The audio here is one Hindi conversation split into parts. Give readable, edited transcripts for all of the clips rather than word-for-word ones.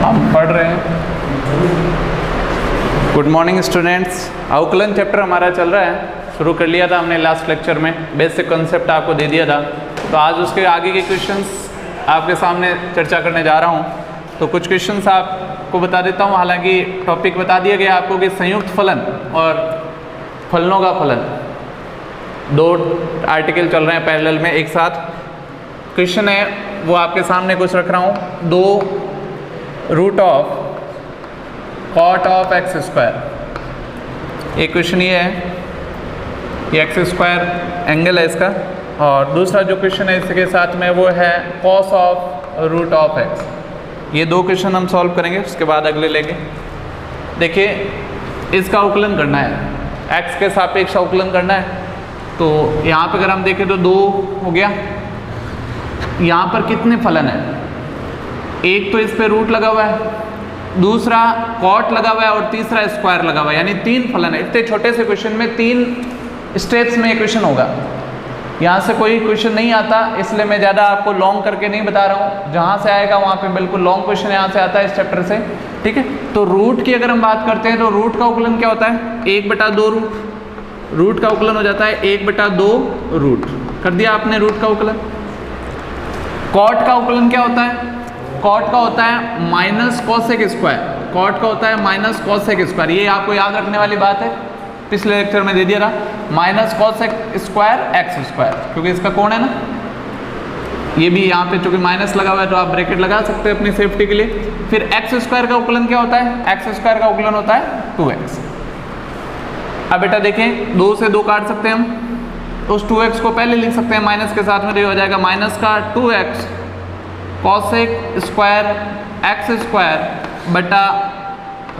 हम पढ़ रहे हैं। Good morning students. अवकलन चैप्टर हमारा चल रहा है, शुरू कर लिया था हमने लास्ट लेक्चर में, बेसिक कॉन्सेप्ट आपको दे दिया था। तो आज उसके आगे के क्वेश्चंस आपके सामने चर्चा करने जा रहा हूँ। तो कुछ क्वेश्चंस आपको बता देता हूँ, हालांकि टॉपिक बता दिया गया आपको कि संयुक्त फलन और फलनों का फलन, दो आर्टिकल चल रहे हैं पैरेलल में एक साथ। क्वेश्चन है वो आपके सामने कुछ रख रहा हूँ, 2 root of cot of x square. एक क्वेश्चन ये है, ये एक्स स्क्वायर एंगल है इसका, और दूसरा जो क्वेश्चन है इसके साथ में वो है cos of root of X. ये दो क्वेश्चन हम सॉल्व करेंगे, उसके बाद अगले लेंगे। देखिए इसका अवकलन करना है, एक्स के सापेक्ष अवकलन करना है। तो यहाँ पे अगर हम देखें तो 2 हो गया। यहाँ पर कितने फलन है, एक तो इस पे रूट लगा हुआ है, दूसरा कॉट लगा हुआ है और तीसरा स्क्वायर लगा हुआ है, यानी 3 फलन है। इतने छोटे से क्वेश्चन में 3 स्टेप्स में क्वेश्चन होगा। यहाँ से कोई क्वेश्चन नहीं आता, इसलिए मैं ज़्यादा आपको लॉन्ग करके नहीं बता रहा हूँ। जहाँ से आएगा वहाँ पे बिल्कुल लॉन्ग क्वेश्चन यहाँ से आता है इस चैप्टर से, ठीक है। तो रूट की अगर हम बात करते हैं तो रूट का अवकलन क्या होता है, 1/2 रूट। रूट का अवकलन हो जाता है 1/2 रूट। कर दिया आपने रूट का अवकलन। कॉट का अवकलन क्या होता है, कॉट का होता है माइनस कॉसेक स्क्वायर। कॉट का होता है माइनस कॉसेक स्क्वायर, ये आपको याद रखने वाली बात है, पिछले लेक्चर में दे दिया था। Minus cosec square x square, क्योंकि इसका कोण है ना, ये भी यहाँ पे चूंकि माइनस लगा हुआ है तो आप ब्रैकेट लगा सकते हैं अपनी सेफ्टी के लिए। फिर एक्स स्क्वायर का अवकलन क्या होता है, एक्स स्क्वायर का अवकलन होता है 2x। अब बेटा देखें, 2 से 2 काट सकते हैं हम, उस 2x को पहले लिख सकते हैं माइनस के साथ में, तो ये हो जाएगा माइनस का 2x cosec square x square बटा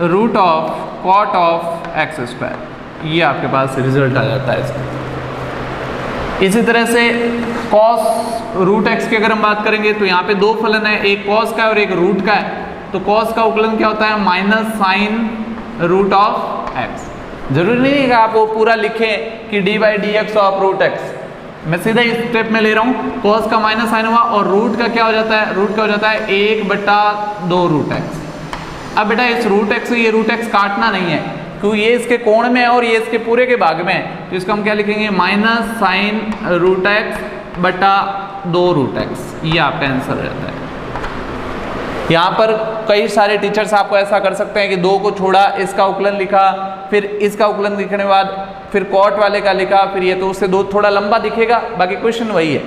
root of cot of x square. ये आपके पास रिजल्ट आ जाता है इसका। इसी तरह से कॉस रूट एक्स की अगर हम बात करेंगे तो यहाँ पे 2 फलन है, एक कॉस का और एक रूट का है। तो कॉस का अवकलन क्या होता है, minus sine root of X. जरूरी नहीं है कि आप वो पूरा लिखें कि d/dx ऑफ रूट एक्स, मैं सीधा इस स्टेप में ले रहा हूँ। कॉस का माइनस साइन हुआ और रूट का क्या हो जाता है, रूट का हो जाता है 1/2 रूट एक्स। अब बेटा इस रूट एक्स से ये रूट एक्स काटना नहीं है, क्योंकि ये इसके कोण में है और ये इसके पूरे के भाग में है। तो इसका हम क्या लिखेंगे, माइनस साइन रूट एक्स बटा 2 रूट एक्स। ये आपका आंसर हो जाता है। यहाँ पर कई सारे टीचर्स आपको ऐसा कर सकते हैं कि 2 को छोड़ा, इसका अवकलन लिखा, फिर इसका अवकलन लिखने के बाद फिर कॉट वाले का लिखा, फिर ये, तो उससे 2 थोड़ा लंबा दिखेगा, बाकी क्वेश्चन वही है,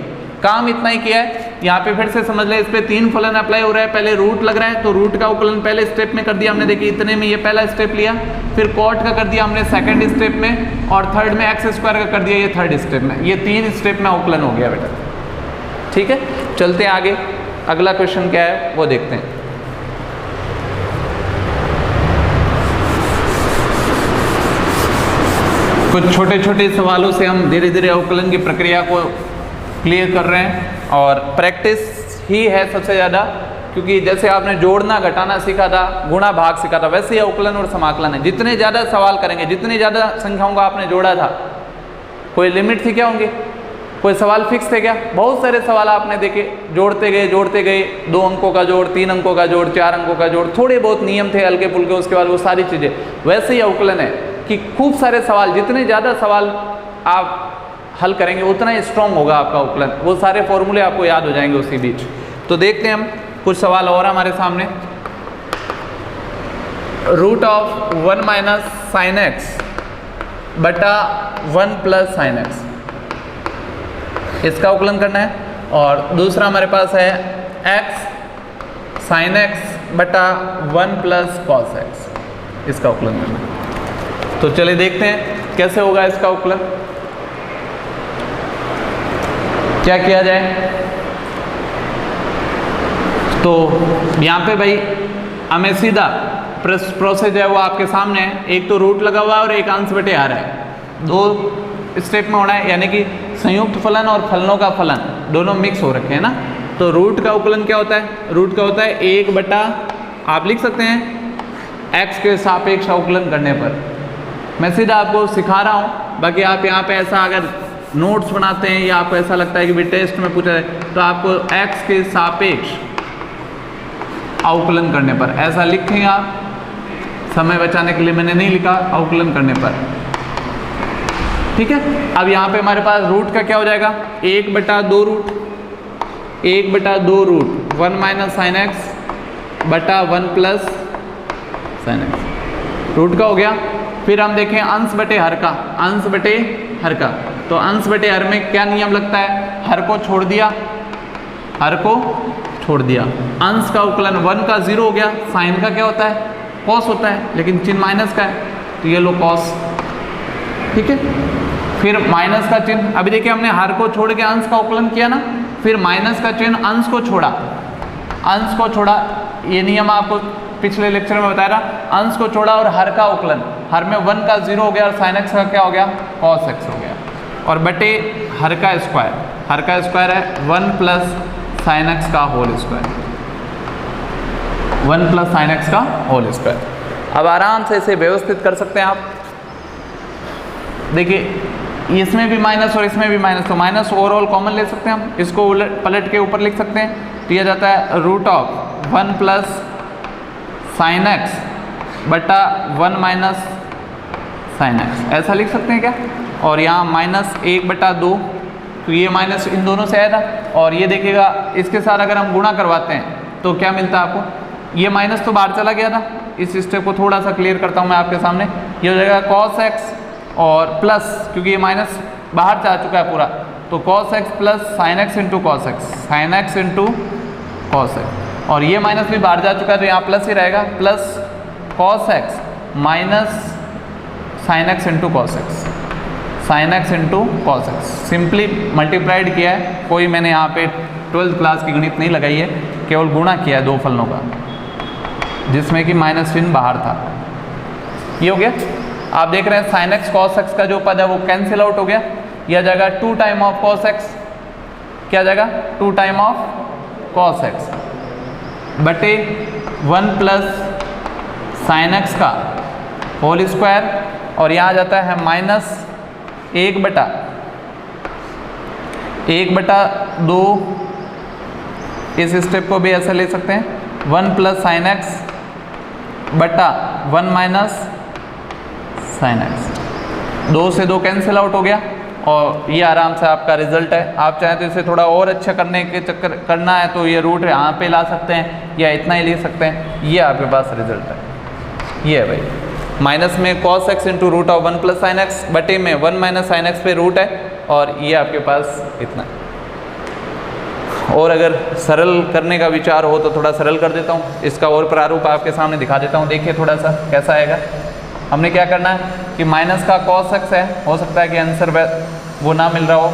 काम इतना ही किया है। यहाँ पे फिर से समझ लें, इस पे 3 फलन अप्लाई हो रहा है। पहले रूट लग रहा है तो रूट का अवकलन पहले स्टेप में कर दिया हमने, देखिए इतने में ये पहला स्टेप लिया, फिर कॉट का कर दिया हमने सेकंड स्टेप में, और थर्ड में एक्स स्क्वायर का कर दिया ये थर्ड स्टेप में। ये 3 स्टेप में अवकलन हो गया बेटा, ठीक है। चलते हैं आगे, अगला क्वेश्चन क्या है वो देखते हैं। कुछ छोटे छोटे सवालों से हम धीरे धीरे अवकलन की प्रक्रिया को क्लियर कर रहे हैं, और प्रैक्टिस ही है सबसे ज़्यादा, क्योंकि जैसे आपने जोड़ना घटाना सीखा था, गुणा भाग सीखा था, वैसे ही अवकलन और समाकलन है। जितने ज़्यादा सवाल करेंगे, जितनी ज़्यादा संख्याओं का आपने जोड़ा था, कोई लिमिट थी क्या होंगी, कोई सवाल फिक्स थे क्या? बहुत सारे सवाल आपने देखे, जोड़ते गए 2 अंकों का जोड़, 3 अंकों का जोड़, 4 अंकों का जोड़, थोड़े बहुत नियम थे हल्के फुल्के, उसके बाद वो सारी चीज़ें। वैसे ही अवकलन है कि खूब सारे सवाल, जितने ज़्यादा सवाल आप हल करेंगे उतना ही स्ट्रॉन्ग होगा आपका अवकलन, वो सारे फॉर्मूले आपको याद हो जाएंगे उसी बीच। तो देखते हैं हम कुछ सवाल और हमारे सामने। Root of 1 minus sine X बटा 1 प्लस साइन एक्स, इसका अवकलन करना है। और दूसरा हमारे पास है एक्स साइन एक्स बटा 1 प्लस कॉस एक्स, इसका अवकलन करना है। तो चलिए देखते हैं कैसे होगा इसका अवकलन। क्या किया जाए, तो यहाँ पे भाई हमें सीधा प्रोसेस है वो आपके सामने है। एक तो रूट लगा हुआ है और एक अंश बटे आ रहा है, 2 स्टेप में होना है, यानी कि संयुक्त फलन और फलनों का फलन दोनों मिक्स हो रखे हैं ना। तो रूट का अवकलन क्या होता है, रूट का होता है 1/, आप लिख सकते हैं x के सापेक्ष अवकलन करने पर। मैं सीधा आपको सिखा रहा हूँ, बाकी आप यहाँ पे ऐसा अगर नोट्स बनाते हैं या आपको ऐसा लगता है कि भी टेस्ट में पूछा जाए, तो आपको x के सापेक्ष अवकलन करने पर ऐसा लिखेंगे आप, समय बचाने के लिए मैंने नहीं लिखा, अवकलन करने पर। ठीक है, अब यहाँ पे हमारे पास रूट का क्या हो जाएगा, 1/2 root 1/2 root 1 minus sine X बटा 1 प्लस साइन एक्स, रूट का हो गया। फिर हम देखें अंश बटे हर का, अंश बटे हर का, तो अंश बटे हर में क्या नियम लगता है, हर को छोड़ दिया, हर को छोड़ दिया। अंश का अवकलन 1 का 0 हो गया, साइन का क्या होता है, कॉस होता है, लेकिन चिन्ह माइनस का है तो ये लो कॉस। ठीक है, फिर माइनस का चिन्ह, अभी देखिए हमने हर को छोड़ के अंश का अवकलन किया ना, फिर माइनस का चिन्ह अंश को छोड़ा, अंश को छोड़ा, ये नियम आपको पिछले लेक्चर में बताया था, अंश को छोड़ा और हर का अवकलन, हर में 1 का 0 हो गया और साइन एक्स का क्या हो गया, कॉस एक्स हो गया, और बटे हर का स्क्वायर, हर का स्क्वायर है 1 प्लस साइन एक्स का whole square, 1 plus sine X का होल स्क्वायर। अब आराम से इसे व्यवस्थित कर सकते हैं आप, देखिए इसमें भी माइनस और इसमें भी माइनस, तो माइनस ओवरऑल कॉमन ले सकते हैं हम, इसको पलट के ऊपर लिख सकते हैं, तो यह जाता है root of 1 plus sine X बटा 1 माइनस साइन एक्स, ऐसा लिख सकते हैं क्या। और यहाँ माइनस 1/2, तो ये माइनस इन दोनों से आया था, और ये देखिएगा इसके साथ अगर हम गुणा करवाते हैं तो क्या मिलता है आपको, ये माइनस तो बाहर चला गया था, इस स्टेप को थोड़ा सा क्लियर करता हूँ मैं आपके सामने, ये हो जाएगा कॉस एक्स और प्लस, क्योंकि ये माइनस बाहर जा चुका है पूरा, तो cos x plus sine X into cos x, sine X into cos x, और ये माइनस भी बाहर जा चुका है तो यहाँ प्लस ही रहेगा, plus cos x minus sine X into cos x, sine X into cos x, simply multiplied किया है, कोई मैंने यहाँ पे 12th क्लास की गणित नहीं लगाई है, केवल गुणा किया है दो फलनों का, जिसमें कि माइनस चिन्ह बाहर था। ये हो गया, आप देख रहे हैं साइन एक्स कॉस एक्स का जो पद है वो कैंसिल आउट हो गया, यह जाएगा 2 टाइम ऑफ कॉस एक्स, क्या जाएगा 2 टाइम ऑफ कॉस एक्स बटे 1 प्लस साइन एक्स का होल स्क्वायर, और यहाँ जाता है माइनस 1/2, इस स्टेप को भी ऐसा ले सकते हैं, 1 प्लस साइन एक्स बटा 1 माइनस साइन एक्स, 2 से 2 कैंसिल आउट हो गया, और ये आराम से आपका रिजल्ट है। आप चाहें तो इसे थोड़ा और अच्छा करने के चक्कर करना है तो ये रूट यहाँ पे ला सकते हैं या इतना ही ले सकते हैं, ये आपके पास रिजल्ट है, ये है भाई, माइनस में cos X into root of 1 plus sine X बटे में 1 माइनस साइन एक्स पे रूट है, और ये आपके पास इतना। और अगर सरल करने का विचार हो तो थोड़ा सरल कर देता हूँ, इसका और प्रारूप आपके सामने दिखा देता हूँ, देखिए थोड़ा सा कैसा आएगा। हमने क्या करना है कि माइनस का कॉस एक्स है, हो सकता है कि आंसर वो ना मिल रहा हो,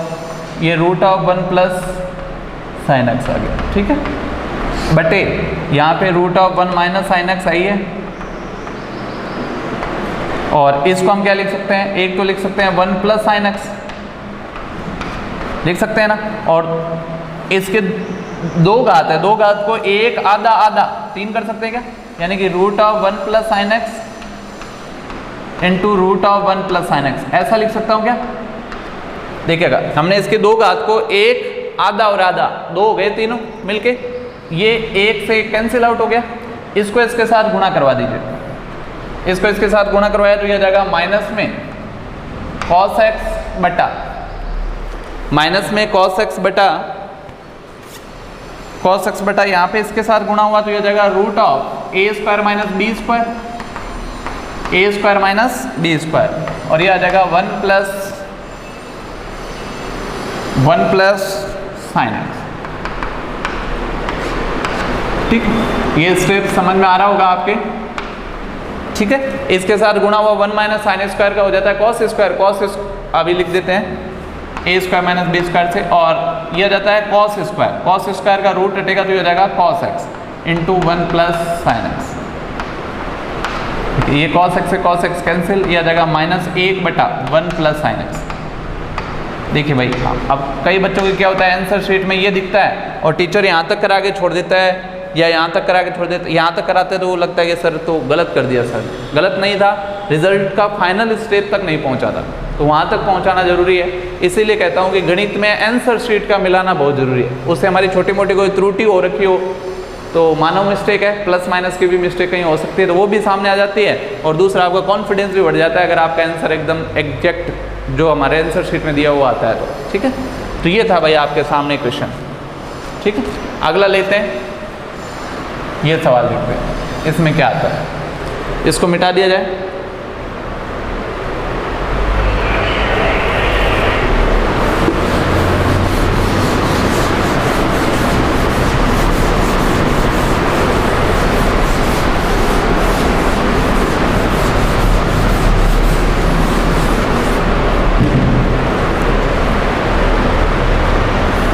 ये root of 1 plus sine x आ गया, ठीक है, बटे यहाँ पे root of 1 minus sine x आई है, और इसको हम क्या लिख सकते हैं, एक तो लिख सकते हैं 1 प्लस साइन एक्स लिख सकते हैं ना, और इसके 2 घात है, 2 घात को 1 आधा आधा 3 कर सकते हैं क्या, यानी कि root of 1 plus sine X into root of 1 plus sine X, ऐसा लिख सकता हूँ क्या। देखिएगा हमने इसके 2 घात को 1 आधा और आधा 2 हो गए तीनों मिलके, ये 1 से कैंसिल आउट हो गया, इसको इसके साथ गुणा करवा दीजिए, इसको इसके साथ गुणा करवाया तो यह जाएगा माइनस में कॉस एक्स बटा, माइनस में कॉस एक्स बटा यहाँ पे इसके साथ गुणा हुआ तो यह जाएगा root of A square minus B square, A square minus B square, और यह आ जाएगा 1 प्लस साइन एक्स, ठीक, ये स्टेप समझ में आ रहा होगा आपके, ठीक है। इसके साथ गुणा हुआ 1 माइनस साइन स्क्वायर का हो जाता है कॉस स्क्वायर, अभी लिख देते हैं ए स्क्वायर माइनस बी स्क्वायर से, और यह जाता है कॉस स्क्वायर का रूट हटेगा तो यह जाएगा cos X into 1 plus sine x, ये कॉस एक्स से कॉस एक्स कैंसिल, यह आ जाएगा -1/1 प्लस साइन एक्स। देखिए भाई, अब कई बच्चों को क्या होता है, आंसर शीट में ये दिखता है और टीचर यहाँ तक करा के छोड़ देता है या यहाँ तक करा के छोड़ देता है, यहाँ तक कराते तो वो लगता है कि सर तो गलत कर दिया, सर गलत नहीं था, रिजल्ट का फाइनल स्टेज तक नहीं पहुंचा था, तो वहाँ तक पहुंचाना जरूरी है। इसीलिए कहता हूँ कि गणित में आंसर शीट का मिलाना बहुत ज़रूरी है। उससे हमारी छोटी मोटी कोई त्रुटि हो रखी हो तो मानव मिस्टेक है, प्लस माइनस की भी मिस्टेक कहीं हो सकती है, तो वो भी सामने आ जाती है। और दूसरा आपका कॉन्फिडेंस भी बढ़ जाता है अगर आपका आंसर एकदम एग्जैक्ट जो हमारे आंसर शीट में दिया हुआ आता है तो। ठीक है, तो ये था भाई आपके सामने क्वेश्चन। ठीक है, अगला लेते हैं, ये सवाल देखते हैं इसमें क्या आता है। इसको मिटा दिया जाए।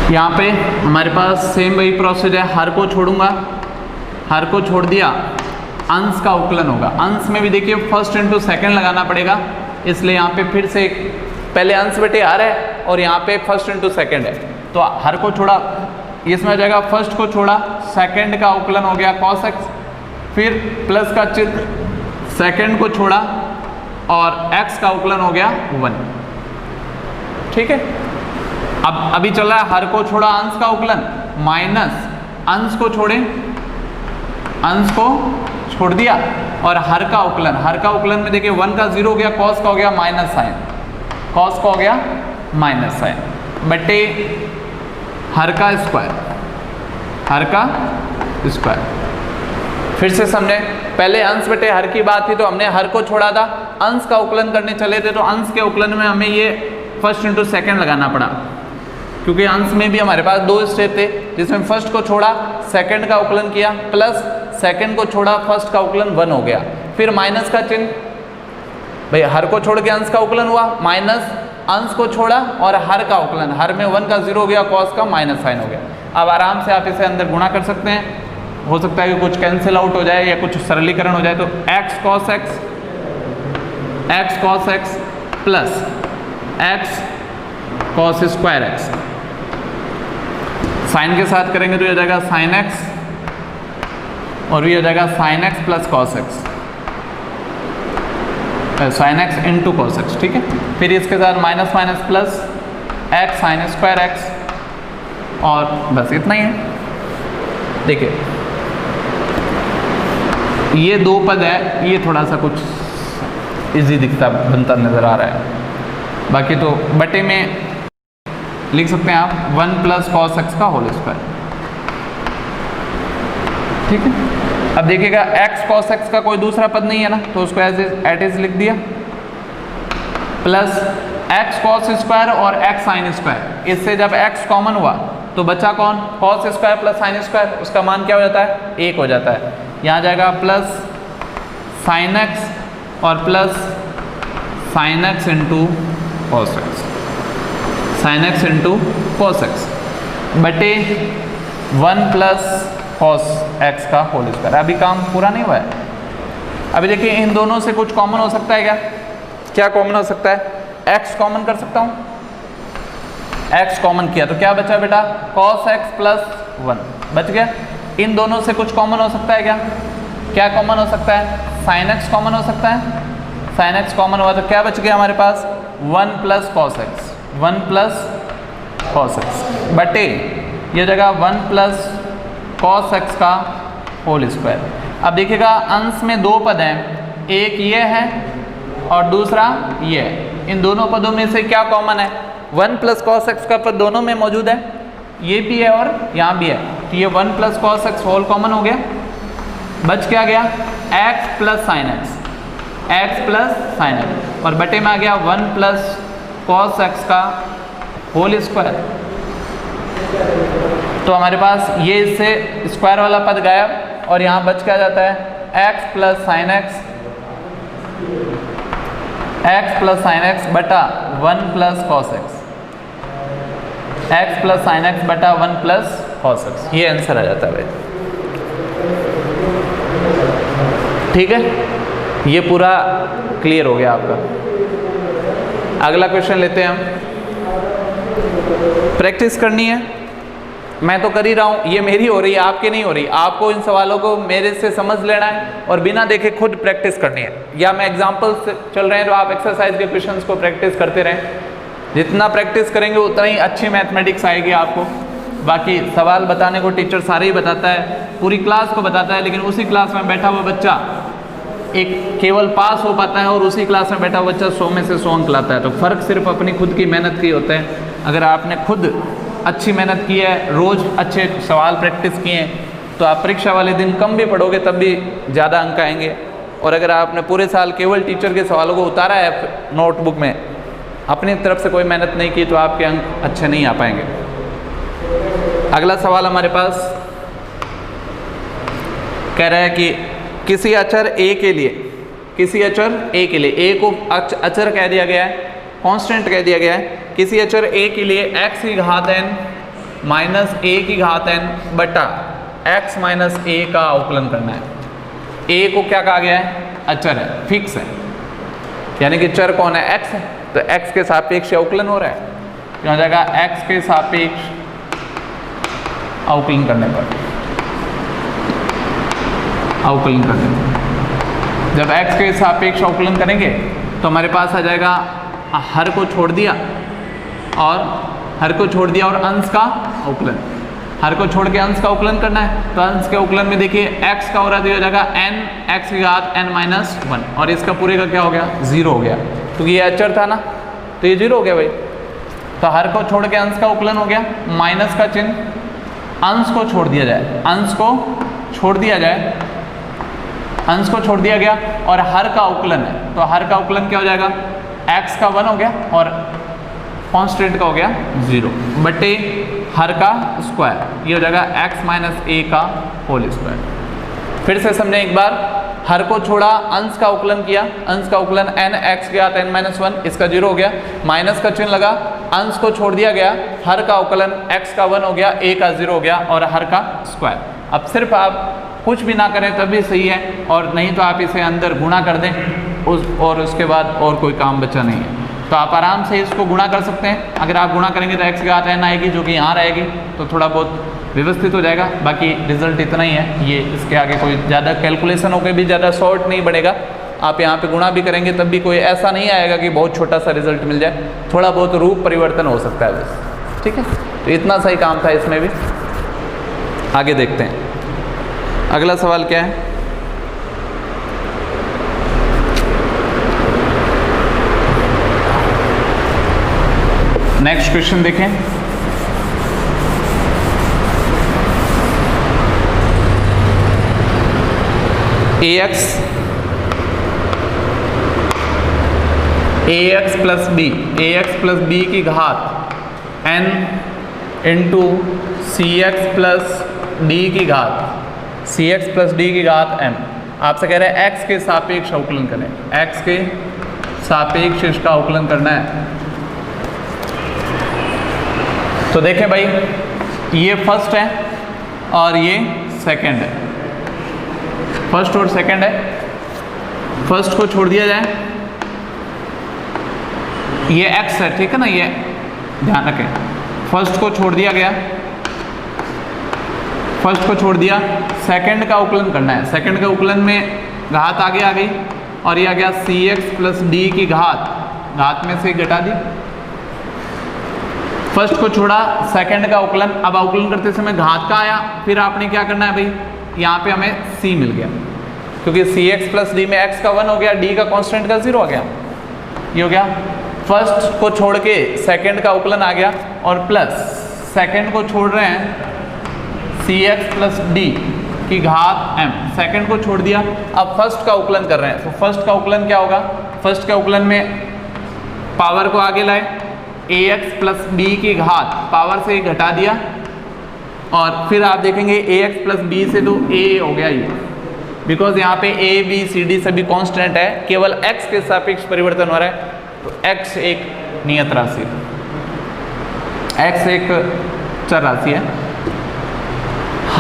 यहाँ पे हमारे पास सेम वही प्रोसेस है, हर को छोड़ूंगा, हर को छोड़ दिया, अंश का उकलन होगा। अंश में भी देखिए फर्स्ट इंटू सेकंड लगाना पड़ेगा, इसलिए यहाँ पे फिर से पहले अंश बटे आर है और यहाँ पे फर्स्ट इंटू सेकंड है, तो हर को छोड़ा, इसमें हो जाएगा फर्स्ट को छोड़ा, सेकंड का उकलन हो गया cos x, फिर प्लस का चिन्ह, सेकंड को छोड़ा और x का उकलन हो गया 1। ठीक है, अब अभी चल रहा है हर को छोड़ा अंश का उकलन माइनस अंश को छोड़े, अंश को छोड़ दिया और हर का उकलन, हर का उकलन में देखिए 1 का 0 हो गया, cos का हो गया माइनस साइन, cos का हो गया माइनस साइन बटे हर का स्क्वायर, हर का स्क्वायर। फिर से समझे, पहले अंश बटे हर की बात थी तो हमने हर को छोड़ा था, अंश का उकलन करने चले थे तो अंश के उकलन में हमें ये फर्स्ट इंटू सेकंड लगाना पड़ा, क्योंकि अंश में भी हमारे पास 2 स्टेप थे जिसमें फर्स्ट को छोड़ा, सेकंड का उकलन किया, प्लस सेकंड को छोड़ा, फर्स्ट का उकलन 1 हो गया, फिर माइनस का चिन्ह, भाई हर को छोड़ के अंश का उकलन हुआ, माइनस अंश को छोड़ा और हर का उकलन, हर में 1 का 0 हो गया, cos का माइनस साइन हो गया। अब आराम से आप इसे अंदर गुणा कर सकते हैं, हो सकता है कि कुछ कैंसिल आउट हो जाए या कुछ सरलीकरण हो जाए, तो x cos x plus x cos square x, sine के साथ करेंगे तो ये हो जाएगा साइन x और ये हो जाएगा sine x plus cos x, sine x into cos x। ठीक है, फिर इसके साथ minus minus plus x sine square x, और बस इतना ही है। देखिए ये 2 पद है, ये थोड़ा सा कुछ इजी दिखता बनता नजर आ रहा है, बाकी तो बटे में लिख सकते हैं आप 1 प्लस cos x का होल स्क्वायर। ठीक है, अब देखिएगा x cos x का कोई दूसरा पद नहीं है ना, तो उसको एट इज लिख दिया, प्लस x cos स्क्वायर और x साइन स्क्वायर, इससे जब x कॉमन हुआ तो बचा कौन, cos square plus sine square, उसका मान क्या हो जाता है 1 हो जाता है। यहाँ जाएगा प्लस साइन x और plus sine x into cos x, sine x into cos x बटे 1 प्लस cos x का होल स्क्वायर। अभी काम पूरा नहीं हुआ है, अभी देखिए इन दोनों से कुछ कॉमन हो सकता है क्या, क्या कॉमन हो सकता है, x कॉमन कर सकता हूँ, x कॉमन किया तो क्या बचा बेटा, cos x प्लस 1 बच गया। इन दोनों से कुछ कॉमन हो सकता है क्या, क्या कॉमन हो सकता है, sin x कॉमन हो सकता है, sin x कॉमन हुआ तो क्या बच गया हमारे पास 1 plus cos x, 1 plus cos x बटे ये जगह 1 प्लस cos x का होल स्क्वायर। अब देखिएगा अंश में 2 पद हैं, एक ये है और दूसरा ये है, इन दोनों पदों में से क्या कॉमन है, 1 प्लस cos x का पद दोनों में मौजूद है, ये भी है और यहाँ भी है, तो ये 1 plus cos x whole common हो गया, बच क्या गया x plus sine x, x plus sine x, और बटे में आ गया 1 प्लस cos x का होल स्क्वायर। तो हमारे पास ये इससे स्क्वायर वाला पद गायब और यहाँ बच क्या जाता है x plus sine x, x plus sine x बटा 1 plus cos x, x plus sine x बटा 1 प्लस cos x, ये आंसर आ जाता है भाई। ठीक है, ये पूरा क्लियर हो गया आपका। अगला क्वेश्चन लेते हैं हम, प्रैक्टिस करनी है, मैं तो कर ही रहा हूँ, ये मेरी हो रही है, आपकी नहीं हो रही। आपको इन सवालों को मेरे से समझ लेना है और बिना देखे खुद प्रैक्टिस करनी है। या मैं एग्जाम्पल से चल रहे हैं तो आप एक्सरसाइज के क्वेश्चंस को प्रैक्टिस करते रहें। जितना प्रैक्टिस करेंगे उतना ही अच्छी मैथमेटिक्स आएगी आपको। बाकी सवाल बताने को टीचर सारे ही बताता है, पूरी क्लास को बताता है, लेकिन उसी क्लास में बैठा हुआ बच्चा एक केवल पास हो पाता है और उसी क्लास में बैठा हुआ बच्चा 100 में से 100 अंक लाता है। तो फ़र्क सिर्फ अपनी खुद की मेहनत की होते हैं। अगर आपने खुद अच्छी मेहनत की है, रोज़ अच्छे सवाल प्रैक्टिस किए हैं, तो आप परीक्षा वाले दिन कम भी पढ़ोगे तब भी ज़्यादा अंक आएंगे। और अगर आपने पूरे साल केवल टीचर के सवालों को उतारा है नोटबुक में, अपनी तरफ से कोई मेहनत नहीं की, तो आपके अंक अच्छे नहीं आ पाएंगे। अगला सवाल हमारे पास कह रहा है कि किसी अचर a के लिए, किसी अचर a के लिए, a को अचर कह दिया गया है, कांस्टेंट कह दिया गया है। किसी अचर a के लिए x की घात n माइनस a की घात n बटा x माइनस a का अवकलन करना है। a को क्या कहा गया है? अचर है, फिक्स है, यानी कि चर कौन है? x है। तो x के सापेक्ष अवकलन हो रहा है, क्या हो जाएगा? x के सापेक्ष अवकलन करने पर, अवकलन करने पर जब x के सापेक्ष अवकलन करेंगे तो हमारे पास आ जाएगा हर को छोड़ दिया और हर को छोड़ दिया और अंश का अवकलन। हर को छोड़ के अंश का अवकलन करना है, तो अंश के अवकलन में देखिए x का हो रहा है तो हो जाएगा n x की घात n माइनस 1 और इसका पूरे का क्या हो गया? 0 हो गया, क्योंकि ये अचर था ना, तो ये 0 हो गया भाई। तो हर को छोड़ के अंश का अवकलन हो गया, माइनस का चिन्ह, अंश को छोड़ दिया जाए, अंश को छोड़ दिया जाए, अंश को छोड़ दिया गया और हर का अवकलन है, तो हर का अवकलन क्या हो जाएगा? x का 1 हो गया और कांस्टेंट का हो गया 0 बटे हर का स्क्वायर, ये हो जाएगा x माइनस a का होल स्क्वायर। फिर से समझें एक बार, हर को छोड़ा, अंश का अवकलन किया, अंश का अवकलन n x की घात n माइनस 1, इसका 0 हो गया, माइनस का चिन्ह लगा, अंश को छोड़ दिया गया, हर का अवकलन x का 1 हो गया, a का 0 हो गया और हर का स्क्वायर। अब सिर्फ आप कुछ भी ना करें तभी सही है, और नहीं तो आप इसे अंदर गुणा कर दें और उसके बाद और कोई काम बचा नहीं है। तो आप आराम से इसको गुणा कर सकते हैं। अगर आप गुणा करेंगे तो x की घात n आएगी, जो कि यहाँ रहेगी, तो थोड़ा बहुत व्यवस्थित हो जाएगा। बाकी रिजल्ट इतना ही है, ये इसके आगे कोई ज़्यादा कैलकुलेशन होकर भी ज़्यादा शॉर्ट नहीं बनेगा। आप यहाँ पे गुणा भी करेंगे तब भी कोई ऐसा नहीं आएगा कि बहुत छोटा सा रिजल्ट मिल जाए, थोड़ा बहुत रूप परिवर्तन हो सकता है बस, ठीक है। तो इतना सही काम था इसमें भी। आगे देखते हैं, अगला सवाल क्या है? नेक्स्ट क्वेश्चन देखें। ax प्लस बी की घात n इंटू सी एक्स प्लस डी की घात cx प्लस डी की घात m। आपसे कह रहे हैं x के सापेक्ष अवकलन करें, x के सापेक्ष इसका अवकलन करना है। तो देखें भाई, ये फर्स्ट है और ये सेकंड है, फर्स्ट और सेकंड है। फर्स्ट को छोड़ दिया जाए, ये x है, ठीक है ना, ये ध्यान रखें। फर्स्ट को छोड़ दिया गया, फर्स्ट को छोड़ दिया, सेकंड का अवकलन करना है। सेकंड का अवकलन में घात आगे आ गई और ये आ गया cx प्लस डी की घात में से घटा दी। फर्स्ट को छोड़ा, सेकंड का अवकलन, अब अवकलन करते समय घात का आया, फिर आपने क्या करना है भाई, यहाँ पे हमें c मिल गया, क्योंकि cx प्लस डी में x का 1 हो गया, d का कांस्टेंट का 0 हो गया, ये हो गया। फर्स्ट को छोड़ के सेकंड का अवकलन आ गया और प्लस सेकंड को छोड़ रहे हैं cx प्लस डी की घात m, सेकंड को छोड़ दिया, अब फर्स्ट का अवकलन कर रहे हैं। तो फर्स्ट का अवकलन क्या होगा? फर्स्ट के अवकलन में पावर को आगे लाए, ax प्लस b की घात पावर से घटा दिया और फिर आप देखेंगे ax प्लस b से तो a हो गया ये, बिकॉज यहाँ पे a b c d सभी कांस्टेंट है, केवल x के सापेक्ष परिवर्तन हो रहा है। तो x एक नियत राशि है, x एक चर राशि है।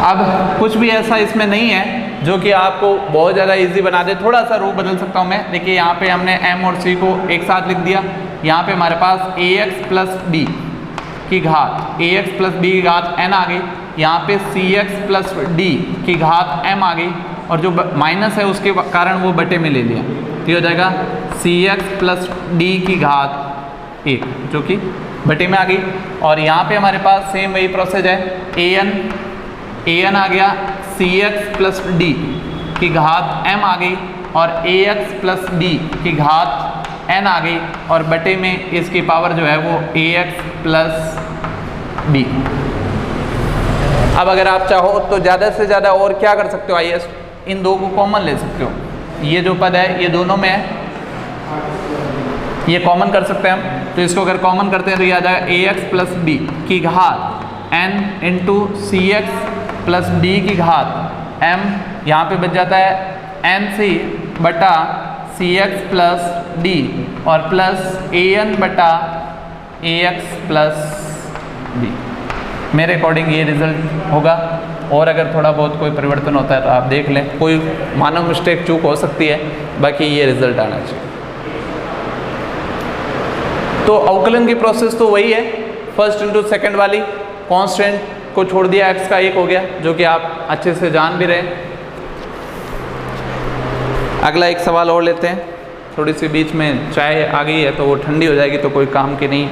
अब कुछ भी ऐसा इसमें नहीं है जो कि आपको बहुत ज़्यादा इजी बना दे, थोड़ा सा रूप बदल सकता हूँ मैं। देखिए यहाँ पे हमने m और c को एक साथ लिख दिया, यहाँ पे हमारे पास ax प्लस b की घात ax प्लस बी की घात n आ गई, यहाँ पे cx प्लस डी की घात m आ गई, और जो माइनस है उसके कारण वो बटे में ले लिया, तो ये हो जाएगा cx प्लस डी की घात 1 जो कि बटे में आ गई। और यहाँ पे हमारे पास सेम वही प्रोसेस है, an आ गया, cx प्लस डी की घात m आ गई, और ax प्लस b की घात n आ गई, और बटे में इसकी पावर जो है वो ax प्लस b। अब अगर आप चाहो तो ज़्यादा से ज़्यादा और क्या कर सकते हो, आइए इन दो को कॉमन ले सकते हो, ये जो पद है ये दोनों में है, ये कॉमन कर सकते हैं हम, तो इसको अगर कॉमन करते हैं तो ये आ जाएगा ax प्लस बी की घात n इंटू सी एक्स प्लस डी की घात m, यहाँ पे बच जाता है n सी बटा सी एक्स प्लस डी और प्लस an बटा ax प्लस b। मेरे अकॉर्डिंग ये रिजल्ट होगा, और अगर थोड़ा बहुत कोई परिवर्तन होता है तो आप देख लें, कोई मानव मिस्टेक चूक हो सकती है, बाकी ये रिजल्ट आना चाहिए। तो अवकलन की प्रोसेस तो वही है, फर्स्ट इंटू सेकंड वाली, कांस्टेंट को छोड़ दिया x का 1 हो गया, जो कि आप अच्छे से जान भी रहे। अगला एक सवाल और लेते हैं, थोड़ी सी बीच में चाय आ गई है तो वो ठंडी हो जाएगी तो कोई काम की नहीं,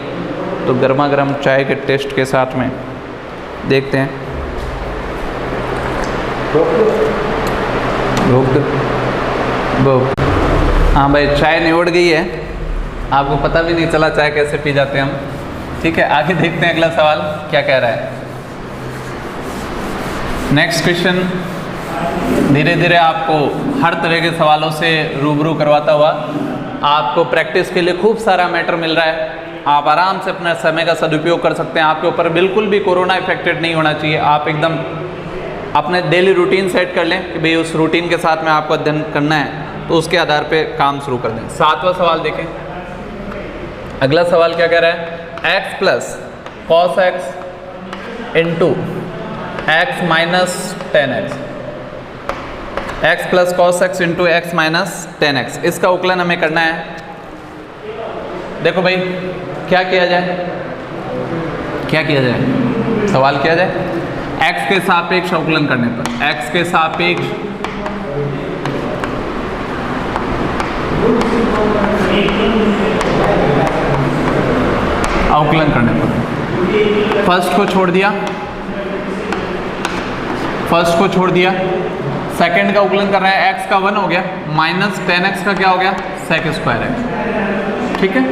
तो गर्मा गर्म चाय के टेस्ट के साथ में देखते हैं। हाँ भाई, चाय निबड़ गई है, आपको पता भी नहीं चला चाय कैसे पी जाते हैं हम। ठीक है, आगे देखते हैं अगला सवाल क्या कह रहा है। नेक्स्ट क्वेश्चन धीरे धीरे आपको हर तरह के सवालों से रूबरू करवाता हुआ आपको प्रैक्टिस के लिए खूब सारा मैटर मिल रहा है, आप आराम से अपने समय का सदुपयोग कर सकते हैं। आपके ऊपर बिल्कुल भी कोरोना इफेक्टेड नहीं होना चाहिए, आप एकदम अपने डेली रूटीन सेट कर लें कि भाई उस रूटीन के साथ में आपको अध्ययन करना है, तो उसके आधार पे काम शुरू कर दें। 7वां सवाल देखें, अगला सवाल क्या कह रहा है, x plus cos X into X minus 10x, x plus cos X into X minus 10x, इसका उकलन हमें करना है। देखो भाई क्या किया जाए, क्या किया जाए, सवाल किया जाए x के सापेक्ष अवकलन करने पर, x के सापेक्ष अवकलन करने पर फर्स्ट को छोड़ दिया, फर्स्ट को छोड़ दिया, सेकंड का अवकलन कर रहे हैं, x का 1 हो गया, माइनस 10x का क्या हो गया, सेक स्क्वायर एक्स। ठीक है,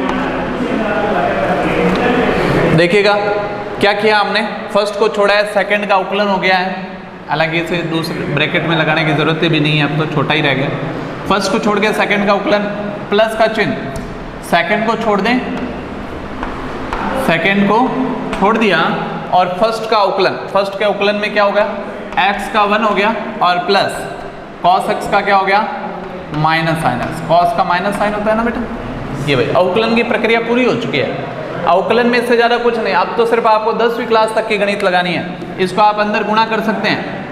देखिएगा क्या किया हमने, फर्स्ट को छोड़ा है, सेकंड का अवकलन हो गया है, हालांकि इसे दूसरे ब्रैकेट में लगाने की जरूरत भी नहीं है, अब तो छोटा ही रह गया। फर्स्ट को छोड़ के सेकंड का अवकलन, प्लस का चिन्ह, सेकंड को छोड़ दें, सेकंड को छोड़ दिया, और फर्स्ट का अवकलन, फर्स्ट के अवकलन में क्या हो गया, x का 1 हो गया, और प्लस cos x का क्या हो गया, माइनस साइन एक्स, cos का माइनस साइन होता है ना बेटा। ये भाई अवकलन की प्रक्रिया पूरी हो चुकी है, अवकलन में इससे ज़्यादा कुछ नहीं, अब तो सिर्फ आपको 10वीं क्लास तक की गणित लगानी है, इसको आप अंदर गुणा कर सकते हैं।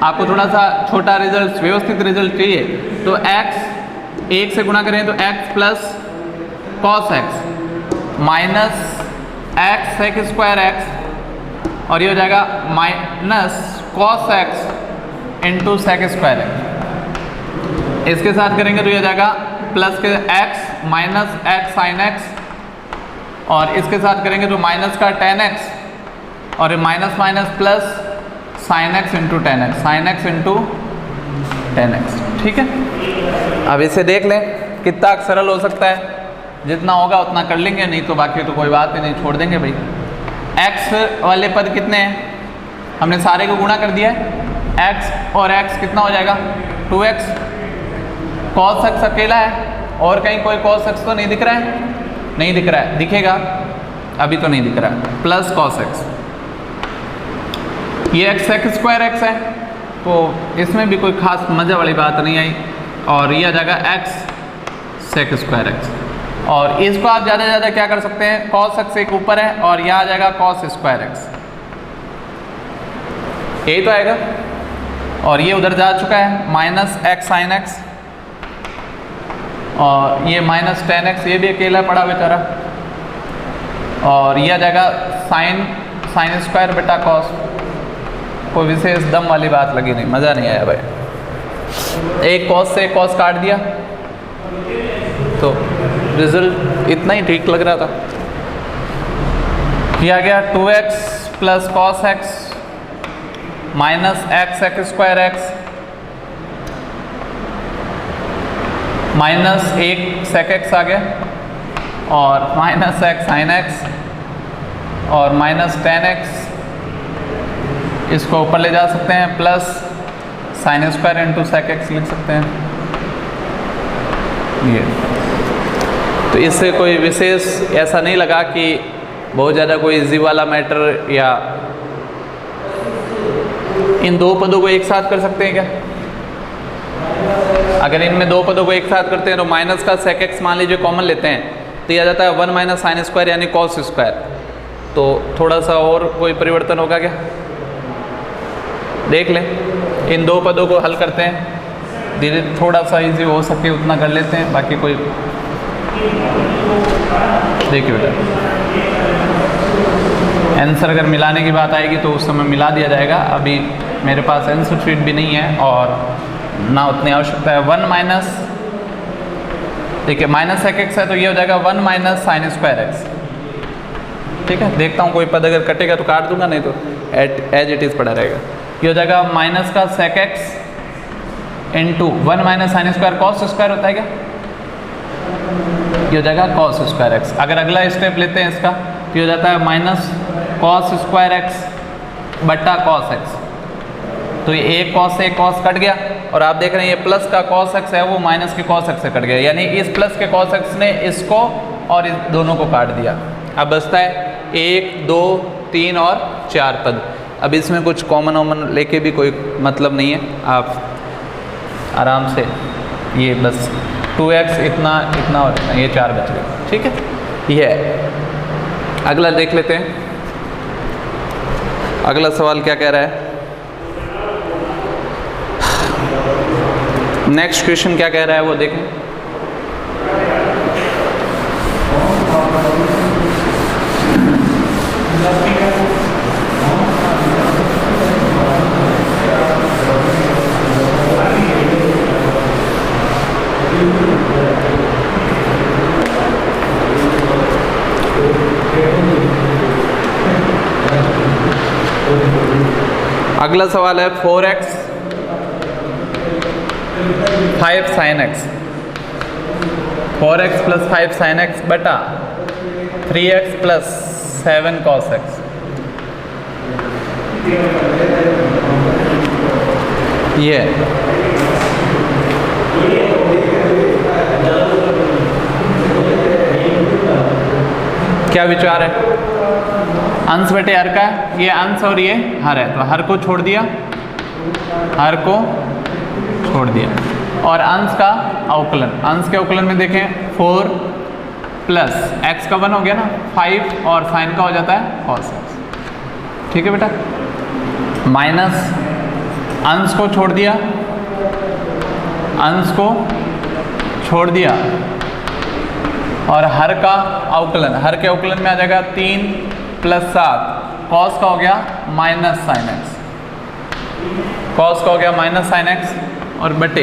आपको थोड़ा सा छोटा रिजल्ट, व्यवस्थित रिजल्ट चाहिए तो x 1 से गुणा करें तो x plus cos x minus X sec square X, और ये हो जाएगा minus cos X into sec square X. इसके साथ करेंगे तो ये हो जाएगा प्लस के x minus x sine x, और इसके साथ करेंगे तो माइनस का टेन एक्स, और minus minus plus sine X into ten x, sine X into ten x. ठीक है, अब इसे देख लें कितना सरल हो सकता है, जितना होगा उतना कर लेंगे, नहीं तो बाकी तो कोई बात ही नहीं, छोड़ देंगे भाई। x वाले पद कितने हैं, हमने सारे को गुणा कर दिया है, x और x कितना हो जाएगा 2x, cos x अकेला है, और कहीं कोई cos x तो नहीं दिख रहा है, नहीं दिख रहा है, दिखेगा अभी तो नहीं दिख रहा है, प्लस cos x, ये x सेक स्क्वायर एक्स है, तो इसमें भी कोई खास मज़े वाली बात नहीं आई, और ये आ जाएगा x सेक स्क्वायर एक्स, और इसको आप ज़्यादा से ज़्यादा क्या कर सकते हैं, cos x एक ऊपर है, और यहाँ आ जाएगा cos स्क्वायर एक्स, यही तो आएगा, और ये उधर जा चुका है माइनस एक्स साइन एक्स, और ये माइनस टेन एक्स, ये भी अकेला पड़ा बेचारा, और ये आ जाएगा साइन स्क्वायर बेटा कॉस। कोई विशेष दम वाली बात लगी नहीं, मज़ा नहीं आया भाई। एक कॉस से एक कॉस काट दिया तो रिजल्ट इतना ही ठीक लग रहा था। किया गया 2x plus cos x minus x square x minus 1 sec x आ गया और माइनस एक्स साइन एक्स और माइनस 10x इसको ऊपर ले जा सकते हैं, plus sine square into sec x लिख सकते हैं ये। तो इससे कोई विशेष ऐसा नहीं लगा कि बहुत ज़्यादा कोई इजी वाला मैटर, या इन दो पदों को एक साथ कर सकते हैं क्या? अगर इनमें दो पदों को एक साथ करते हैं तो माइनस का सेक एक्स मान लीजिए कॉमन लेते हैं तो यह आ जाता है 1 माइनस साइन स्क्वायर यानी कॉस स्क्वायर। तो थोड़ा सा और कोई परिवर्तन होगा क्या? देख लें, इन दो पदों को हल करते हैं, धीरे थोड़ा सा इजी हो सके उतना कर लेते हैं, बाकी कोई देखिए बेटा आंसर अगर मिलाने की बात आएगी तो उस समय मिला दिया जाएगा। अभी मेरे पास आंसर शीट भी नहीं है और ना उतनी आवश्यकता है। 1 माइनस, देखिए माइनस सेक एक्स है तो ये हो जाएगा 1 माइनस साइन स्क्वायर एक्स। ठीक है, देखता हूँ कोई पद अगर कटेगा तो काट दूंगा, नहीं तो एज इट इज़ पड़ा रहेगा। ये हो जाएगा माइनस का sec X into 1 minus sine square cos square होता है क्या? ये हो जाएगा कॉस स्क्वायर एक्स। अगर अगला स्टेप लेते हैं इसका तो ये हो जाता है माइनस कॉस स्क्वायर एक्स बटा कॉस एक्स। तो ये एक कॉस से एक कॉस कट गया और आप देख रहे हैं ये प्लस का कॉस एक्स है वो माइनस के कॉस एक्स से कट गया, यानी इस प्लस के कॉस एक्स ने इसको और इस दोनों को काट दिया। अब बचता है 1 2 3 और 4 पद। अब इसमें कुछ कॉमन वॉमन लेके भी कोई मतलब नहीं है, आप आराम से ये बस 2x इतना इतना और इतना, ये 4 बच गए। ठीक है, ये है। अगला देख लेते हैं, अगला सवाल क्या कह रहा है। नेक्स्ट क्वेश्चन क्या कह रहा है वो देखें। अगला सवाल है 4x 5 sin x, 4x plus 5 sin x बटा 3x प्लस 7 cos x। ये क्या विचार है? अंश बटे हर का है, ये अंश और ये हर है, तो हर को छोड़ दिया, हर को छोड़ दिया और अंश का अवकलन। अंश के अवकलन में देखें 4 प्लस x का 1 हो गया ना 5 और साइन का हो जाता है cos x। ठीक है बेटा, माइनस अंश को छोड़ दिया, अंश को छोड़ दिया और हर का अवकलन, हर के अवकलन में आ जाएगा 3 प्लस 7 cos का हो गया माइनस साइन एक्स, cos का हो गया माइनस साइन एक्स और बटे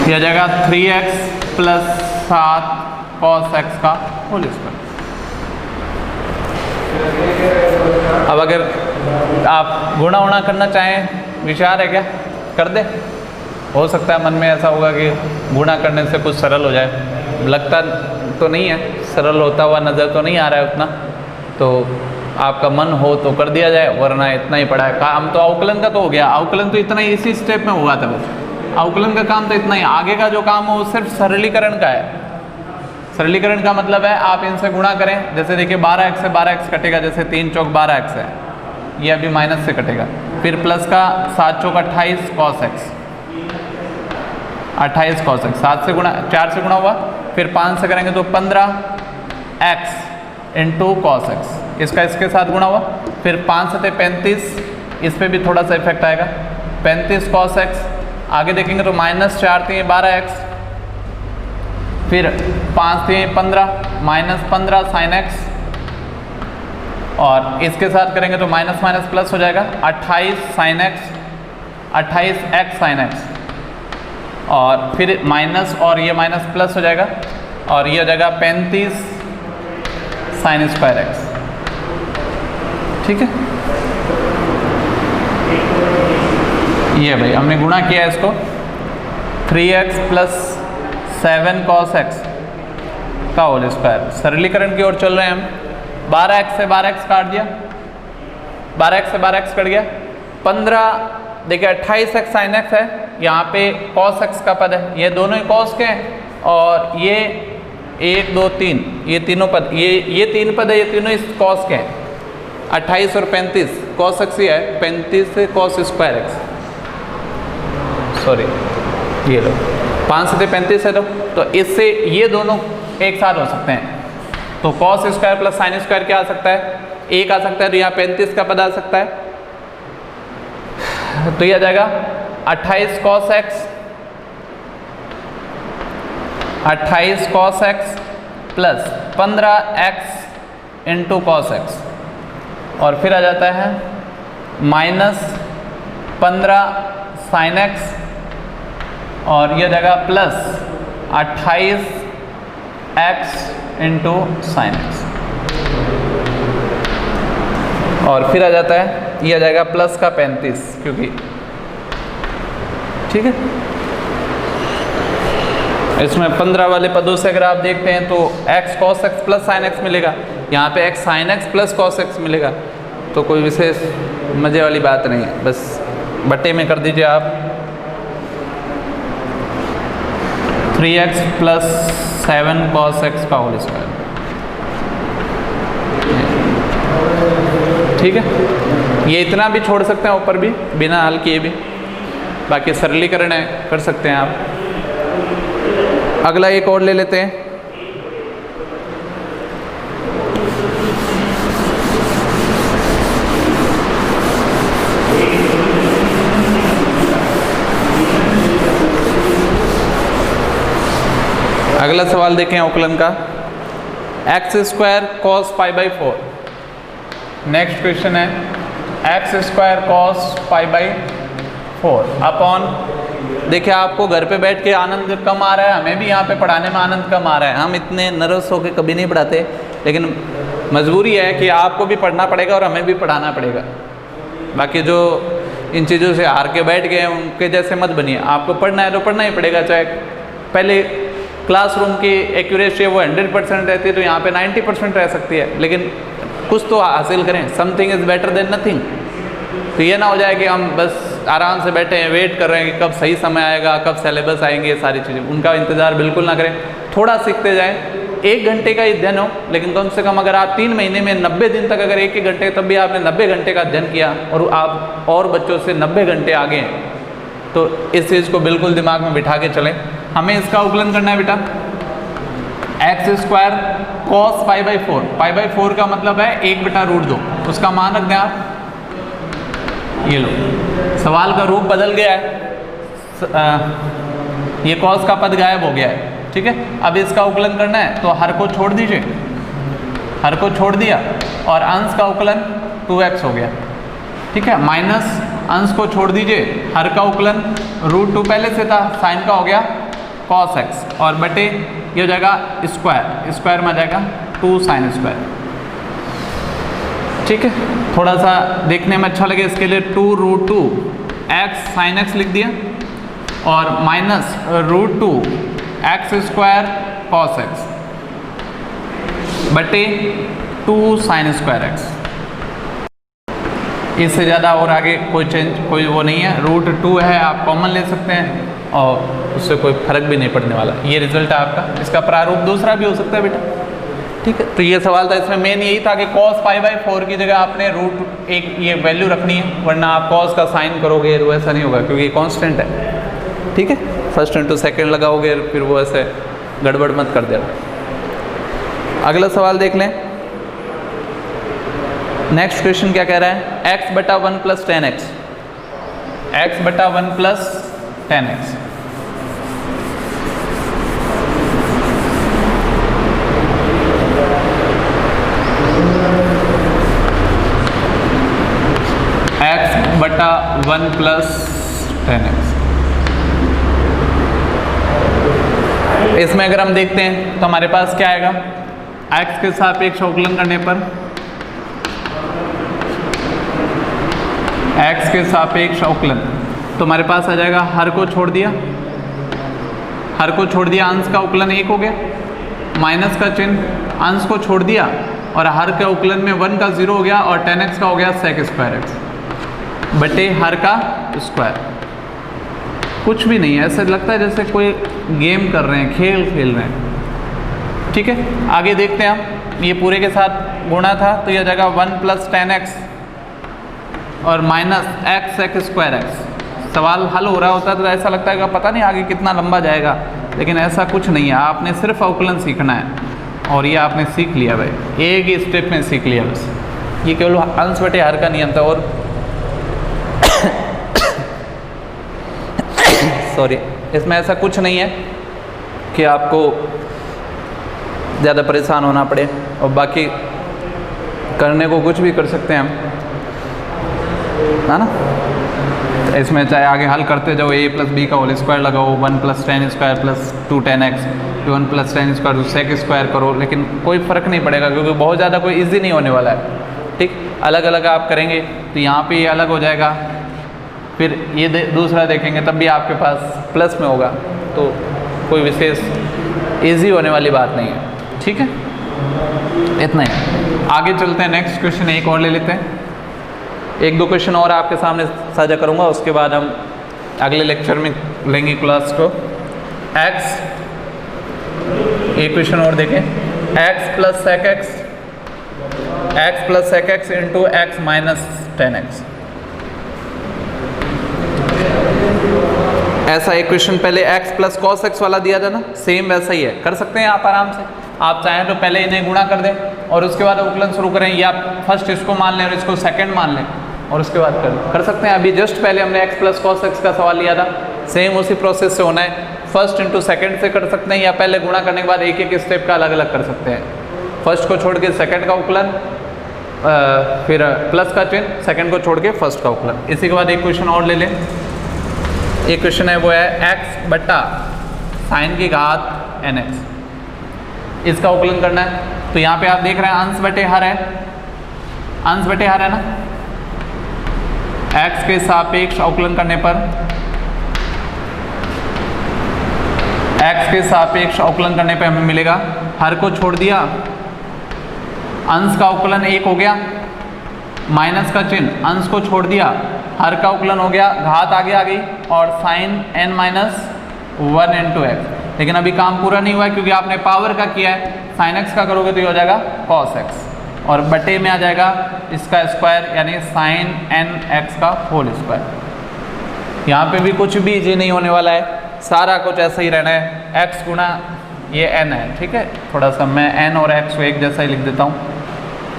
यह आ जाएगा 3x प्लस 7 cos x का होल स्क्वायर। अब अगर आप गुणा उणा करना चाहें, विचार है क्या? कर दे, हो सकता है मन में ऐसा होगा कि गुणा करने से कुछ सरल हो जाए, लगता तो नहीं है, सरल होता हुआ नज़र तो नहीं आ रहा है उतना, तो आपका मन हो तो कर दिया जाए, वरना इतना ही पड़ा है काम। तो अवकलन का तो हो गया, अवकलन तो इतना ही इसी स्टेप में हुआ था बस, अवकलन का काम तो इतना ही। आगे का जो काम हो वो सिर्फ सरलीकरण का है। सरलीकरण का मतलब है आप इनसे गुणा करें, जैसे देखिए 12x से 12x कटेगा, जैसे 3 चौक 12x है, ये अभी माइनस से कटेगा, फिर प्लस का 7 चौक 28 cos x, 28 cos x, 7 से गुणा 4 से गुणा हुआ, फिर 5 से करेंगे तो 15x इंटू cos x, इसका इसके साथ गुणा हुआ, फिर 5 से 35, इस पर भी थोड़ा सा इफेक्ट आएगा, 35 cos x, आगे देखेंगे तो -4 थे 12x, फिर 5 3 15 माइनस 15 साइन एक्स, और इसके साथ करेंगे तो माइनस माइनस प्लस हो जाएगा 28 sine x, 28 x sine x, और फिर माइनस और ये माइनस प्लस हो जाएगा और ये हो जाएगा 35 साइन स्क्वायर एक्स। ठीक है, ये भाई हमने गुणा किया इसको 3x प्लस 7 cos x का होल स्क्वायर। सरलीकरण की ओर चल रहे हैं हम। 12x से 12x काट दिया, 12x से 12x कट गया, 15 देखिए 28x साइन एक्स है, यहाँ पे cos x का पद है, ये दोनों ही cos के हैं, और ये 1 2 3 ये तीनों पद, ये 3 पद है, ये तीनों इस cos के हैं। 28 और 35 cos x ही है, 35 से cos स्क्वायर x, सॉरी ये लो 5 से 35 है, तो इससे ये दोनों एक साथ हो सकते हैं। तो cos square plus sine square क्या आ सकता है, 1 आ सकता है, तो यहाँ 35 का पद आ सकता है, तो ये आ जाएगा 28 cos x, 28 cos x plus 15x into cos x, और फिर आ जाता है माइनस 15 साइन एक्स, और यह जगह plus 28 x into sine x, और फिर आ जाता है यह आ जाएगा प्लस का 35, क्योंकि ठीक है इसमें 15 वाले पदों से अगर आप देखते हैं तो x cos x plus sine x मिलेगा, यहाँ पे x sine x plus cos x मिलेगा, तो कोई विशेष मज़े वाली बात नहीं है, बस बट्टे में कर दीजिए आप 3x प्लस 7 cos x का होल स्क्वायर। ठीक है, ये इतना भी छोड़ सकते हैं ऊपर भी बिना हल किए भी, बाकी सरलीकरण है कर सकते हैं आप। अगला एक और ले लेते हैं, अगला सवाल देखें अवकलन का, x square cos pi by 4। Next question है x square cos pi by 4 upon, देखिए आपको घर पे बैठ के आनंद कम आ रहा है, हमें भी यहाँ पे पढ़ाने में आनंद कम आ रहा है, हम इतने नर्वस होकर कभी नहीं पढ़ाते, लेकिन मजबूरी है कि आपको भी पढ़ना पड़ेगा और हमें भी पढ़ाना पड़ेगा। बाकी जो इन चीज़ों से हार के बैठ गए उनके जैसे मत बनिए, आपको पढ़ना है तो पढ़ना ही पड़ेगा, चाहे पहले क्लासरूम की एक्यूरेसी वो 100% रहती है तो यहाँ पे 90% रह सकती है, लेकिन कुछ तो हासिल करें, something is better than nothing. तो ये ना हो जाए कि हम बस आराम से बैठे हैं, वेट कर रहे हैं कि कब सही समय आएगा, कब सिलेबस आएंगे, सारी चीज़ें, उनका इंतज़ार बिल्कुल ना करें, थोड़ा सीखते जाएं। 1 घंटे का अध्ययन हो, लेकिन कम से कम अगर आप 3 महीने में 90 दिन तक अगर 1 घंटे, तब भी आपने 90 घंटे का अध्ययन किया और आप और बच्चों से 90 घंटे आगे हैं, तो इस चीज़ को बिल्कुल दिमाग में बिठा के चलें। हमें इसका अवकलन करना है बेटा, x square cos pi by 4, pi by 4 का मतलब है 1/√2, उसका मान रख दें आप, ये लो सवाल का रूप बदल गया है, ये कॉस का पद गायब हो गया है। ठीक है, अब इसका अवकलन करना है तो हर को छोड़ दीजिए, हर को छोड़ दिया और अंश का अवकलन 2x हो गया। ठीक है, माइनस अंश को छोड़ दीजिए, हर का अवकलन √2 पहले से था, साइन का हो गया cos x, और बटे ये हो जाएगा स्क्वायर, स्क्वायर में आ जाएगा 2 साइन स्क्वायर। ठीक है, थोड़ा सा देखने में अच्छा लगे इसके लिए 2√2 x साइन x लिख दिया और minus √2 x square cos x बटे 2 साइन स्क्वायर x। इससे ज़्यादा और आगे कोई चेंज, कोई वो नहीं है, √2 है आप कॉमन ले सकते हैं और उससे कोई फर्क भी नहीं पड़ने वाला। ये रिजल्ट है आपका, इसका प्रारूप दूसरा भी हो सकता है बेटा। ठीक है, तो ये सवाल था, इसमें मेन यही था कि cos पाई बाई 4 की जगह आपने √1 ये वैल्यू रखनी है, वरना आप cos का साइन करोगे तो ऐसा नहीं होगा क्योंकि कांस्टेंट है। ठीक है, फर्स्ट इंटू सेकेंड लगाओगे फिर वो ऐसे गड़बड़ मत कर देना। अगला सवाल देख लें, नेक्स्ट क्वेश्चन क्या कह रहा है, x/1 + 10x, x/1 + 10x। बटा 1 प्लस 10x। इसमें अगर हम देखते हैं तो हमारे पास क्या आएगा, x के सापेक्ष अवकलन करने पर, x के सापेक्ष अवकलन, तो हमारे पास आ जाएगा हर को छोड़ दिया, हर को छोड़ दिया, अंश का अवकलन 1 हो गया, माइनस का चिन्ह, अंश को छोड़ दिया और हर के अवकलन में 1 का 0 हो गया और 10x का हो गया sec स्क्वायर x बटे हर का स्क्वायर। कुछ भी नहीं है, ऐसा लगता है जैसे कोई गेम कर रहे हैं, खेल खेल रहे हैं। ठीक है, आगे देखते हैं हम। ये पूरे के साथ गुणा था तो यह जगह 1 प्लस 10x और minus x sec square x। सवाल हल हो रहा होता तो ऐसा लगता है कि पता नहीं आगे कितना लंबा जाएगा, लेकिन ऐसा कुछ नहीं है। आपने सिर्फ अवकलन सीखना है और ये आपने सीख लिया भाई, एक ही स्टेप में सीख लिया बस। ये केवल अंश बटे हर का नियम था और सॉरी, इसमें ऐसा कुछ नहीं है कि आपको ज़्यादा परेशान होना पड़े, और बाकी करने को कुछ भी कर सकते हैं हम, है ना। इसमें चाहे आगे हल करते जाओ, a प्लस बी का होल स्क्वायर लगाओ, 1 plus 10 square plus 2 10x, 1 plus 10 square sec square करो, लेकिन कोई फ़र्क नहीं पड़ेगा क्योंकि बहुत ज़्यादा कोई इजी नहीं होने वाला है। ठीक, अलग अलग आप करेंगे तो यहाँ पे ये अलग हो जाएगा, फिर ये दूसरा देखेंगे तब भी आपके पास प्लस में होगा, तो कोई विशेष ईजी होने वाली बात नहीं है। ठीक है, इतना ही। आगे चलते हैं, नेक्स्ट क्वेश्चन एक और ले लेते हैं। एक दो क्वेश्चन और आपके सामने साझा करूंगा, उसके बाद हम अगले लेक्चर में लेंगे क्लास को। x, एक क्वेश्चन और देखें, x plus sec X into X minus 10x। ऐसा एक क्वेश्चन पहले x प्लस कॉस एक्स वाला दिया था ना, सेम वैसा ही है, कर सकते हैं आप आराम से। आप चाहें तो पहले इन्हें गुणा कर दें और उसके बाद अवकलन शुरू करें, या फर्स्ट इसको मान लें और इसको सेकंड मान लें और उसके बाद कर सकते हैं। अभी जस्ट पहले हमने x प्लस कॉस एक्स का सवाल लिया था, सेम उसी प्रोसेस से होना है। फर्स्ट इंटू सेकंड से कर सकते हैं, या पहले गुणा करने के बाद एक एक स्टेप का अलग अलग कर सकते हैं। फर्स्ट को छोड़ के सेकंड का अवकलन, फिर प्लस का चिन्ह, सेकंड को छोड़ के फर्स्ट का अवकलन। इसी के बाद एक क्वेश्चन और ले लें। एक क्वेश्चन है वो है x बटा साइन की घात nx, इसका अवकलन करना है। तो यहाँ पे आप देख रहे हैं अंश बटे हर है, अंश बटे हर है ना। x के सापेक्ष अवकलन करने पर, x के सापेक्ष अवकलन करने पे हमें मिलेगा, हर को छोड़ दिया, अंश का अवकलन 1 हो गया, माइनस का चिन्ह, अंश को छोड़ दिया, हर का अवकलन हो गया, घात आगे आ गई और sine n minus 1 into X. लेकिन अभी काम पूरा नहीं हुआ है क्योंकि आपने पावर का किया है। साइन x का करोगे तो ये हो जाएगा कॉस x और बटे में आ जाएगा इसका स्क्वायर यानी साइन nx का होल स्क्वायर। यहाँ पे भी कुछ भी इजी नहीं होने वाला है, सारा कुछ ऐसा ही रहना है। x गुणा ये n है, ठीक है। थोड़ा सा मैं n और x को एक जैसा ही लिख देता हूँ,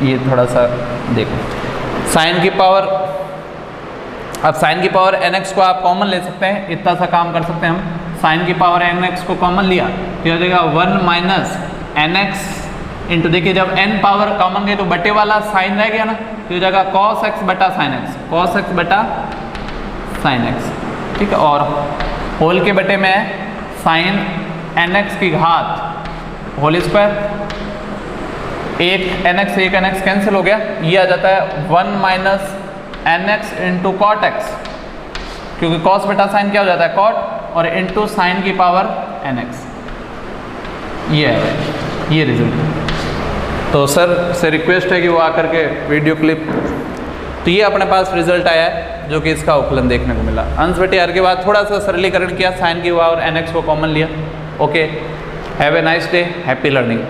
ये थोड़ा सा देखो। साइन की पावर, अब साइन की पावर nx को आप कॉमन ले सकते हैं, इतना सा काम कर सकते हैं हम। साइन की पावर nx को कॉमन लिया तो हो जाएगा 1 माइनस nx इंटू, देखिए जब n पावर कॉमन गई तो बटे वाला साइन रह गया ना, तो हो जाएगा cos x बटा साइन x, cos x बटा साइन x, ठीक है। और होल के बटे में साइन nx की घात होल स्क्वायर, एक nx कैंसिल हो गया, ये आ जाता है 1 minus nx into cot x, क्योंकि cos बटा साइन क्या हो जाता है कॉट, और इंटू साइन की पावर nx। ये है ये रिजल्ट। तो सर से रिक्वेस्ट है कि वो आकर के वीडियो क्लिप, तो ये अपने पास रिजल्ट आया है जो कि इसका अवकलन देखने को मिला। अंश बटे आर के बाद थोड़ा सा सरलीकरण किया, साइन की पावर nx को कॉमन लिया। Okay, have a nice day, happy learning.